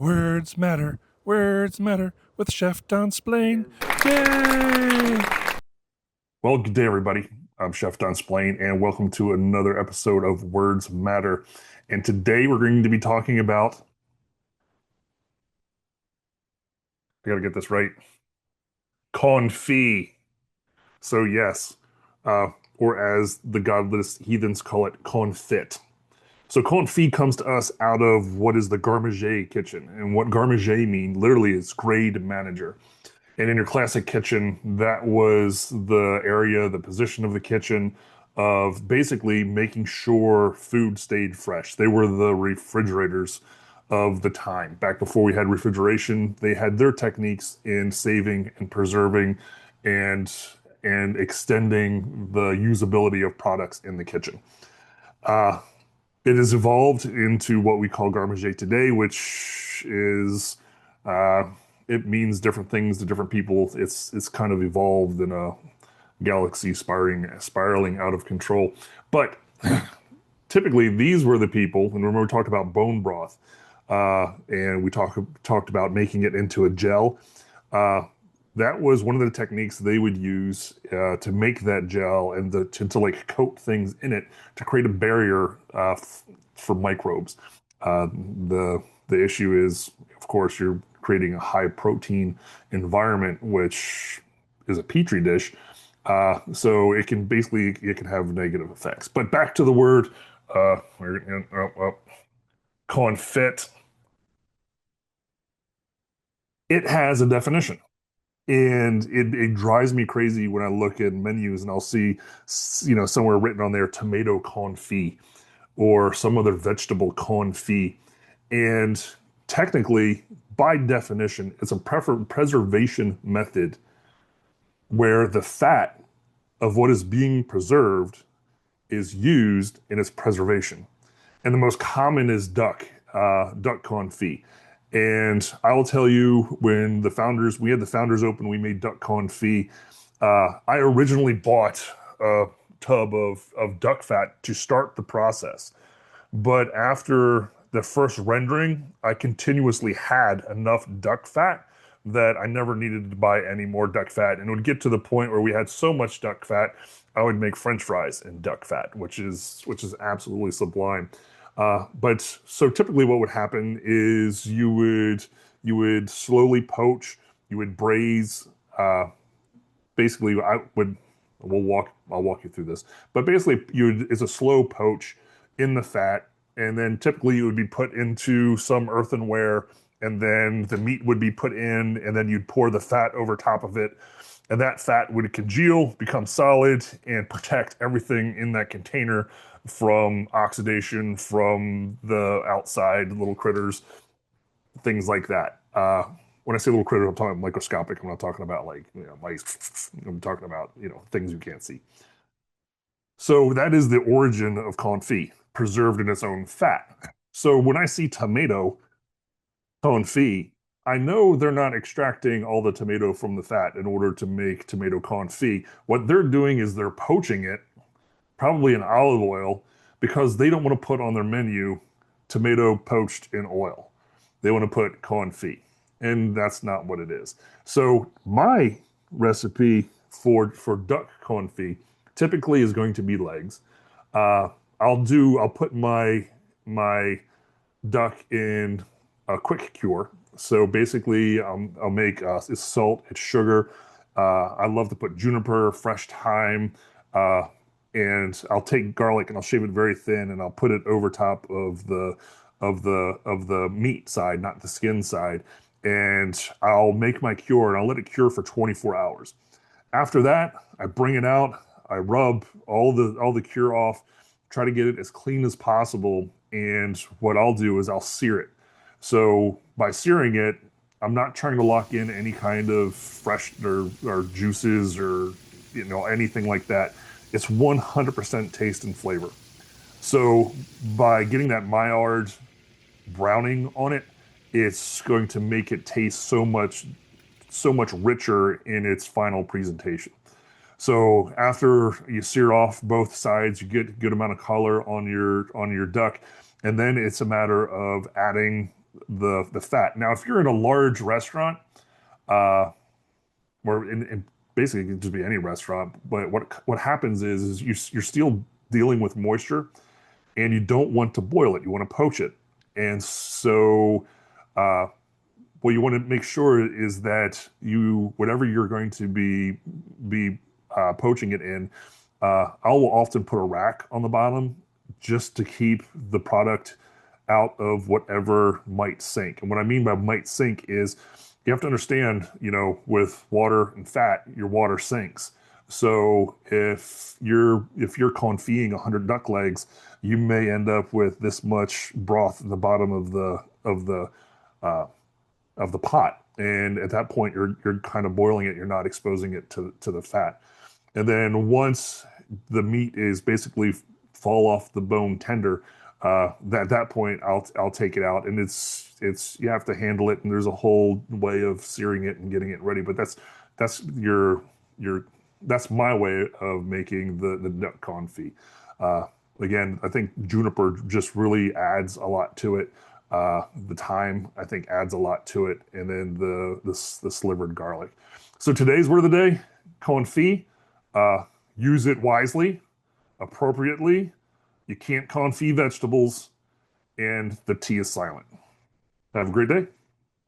Words matter. Words matter with Chef Don Splain. Yay! Well, good day, everybody. I'm Chef Don Splain, and welcome to another episode of Words Matter. And today we're going to be talking about, I gotta get this right, confit. So, yes, uh, or as the godless heathens call it, confit. So, confit comes to us out of what is the garde kitchen. And what garde mean literally is grade manager. And in your classic kitchen, that was the area, the position of the kitchen of basically making sure food stayed fresh. They were the refrigerators of the time. Back before we had refrigeration, they had their techniques in saving and preserving and and extending the usability of products in the kitchen. Uh, it has evolved into what we call garde today, which is uh, it means different things to different people. It's kind of evolved in a galaxy spiraling out of control. But typically, these were the people. And remember, we talked about bone broth, and we talked about making it into a gel. Uh, that was one of the techniques they would use to make that gel and to like coat things in it to create a barrier for microbes. Uh, the issue is, of course, you're creating a high protein environment, which is a petri dish. So it can have negative effects. But back to the word confit. It has a definition. And it drives me crazy when I look at menus and I'll see, somewhere written on there, tomato confit or some other vegetable confit. And technically, by definition, it's a preservation method where the fat of what is being preserved is used in its preservation. And the most common is duck confit. And I will tell you, we had the founders open, we made duck confit. I originally bought a tub of duck fat to start the process. But after the first rendering, I continuously had enough duck fat that I never needed to buy any more duck fat. And it would get to the point where we had so much duck fat, I would make French fries in duck fat, which is absolutely sublime. But so typically, what would happen is you would slowly poach, you would braise. Basically, I'll walk you through this. But basically, it's a slow poach in the fat, and then typically it would be put into some earthenware, and then the meat would be put in, and then you'd pour the fat over top of it, and that fat would congeal, become solid, and protect everything in that container from oxidation from the outside little critters, things like that. When I say little critters, I'm talking microscopic. I'm not talking about like mice. I'm talking about things you can't see. So that is the origin of confit, preserved in its own fat. So when I see tomato confit, I know they're not extracting all the tomato from the fat in order to make tomato confit. What they're doing is they're poaching it, probably in olive oil, because they don't want to put on their menu tomato poached in oil. They want to put confit, and that's not what it is. So my recipe for duck confit typically is going to be legs. Uh, I'll put my duck in a quick cure. So basically, I'll make it's salt, it's sugar. I love to put juniper, fresh thyme, uh, and I'll take garlic and I'll shave it very thin and I'll put it over top of the meat side, not the skin side. And I'll make my cure and I'll let it cure for 24 hours. After that, I bring it out, I rub all the cure off, try to get it as clean as possible, and what I'll do is I'll sear it. So by searing it, I'm not trying to lock in any kind of fresh or juices or anything like that. It's 100% taste and flavor. So by getting that Maillard browning on it, it's going to make it taste so much richer in its final presentation. So after you sear off both sides, you get a good amount of color on your duck, and then it's a matter of adding the fat. Now, if you're in a large restaurant, uh, or in basically it can just be any restaurant, but what happens is you're still dealing with moisture, and you don't want to boil it. You want to poach it, and so. Uh, what you want to make sure is that you whatever you're going to be poaching it in, I will often put a rack on the bottom just to keep the product out of whatever might sink. And what I mean by might sink is you have to understand, with water and fat, your water sinks. So if you're confit 100 duck legs, you may end up with this much broth in the bottom uh, of the pot. And at that point, you're kind of boiling it. You're not exposing it to the fat. And then once the meat is basically fall off the bone tender, at that point I'll take it out, and it's you have to handle it, and there's a whole way of searing it and getting it ready. But that's your that's my way of making the duck confit. Uh, Again, I think juniper just really adds a lot to it. The thyme, I think, adds a lot to it, and then the slivered garlic. So today's word of the day, confit. Use it wisely, appropriately. You can't confit vegetables, and the tea is silent. Have a great day.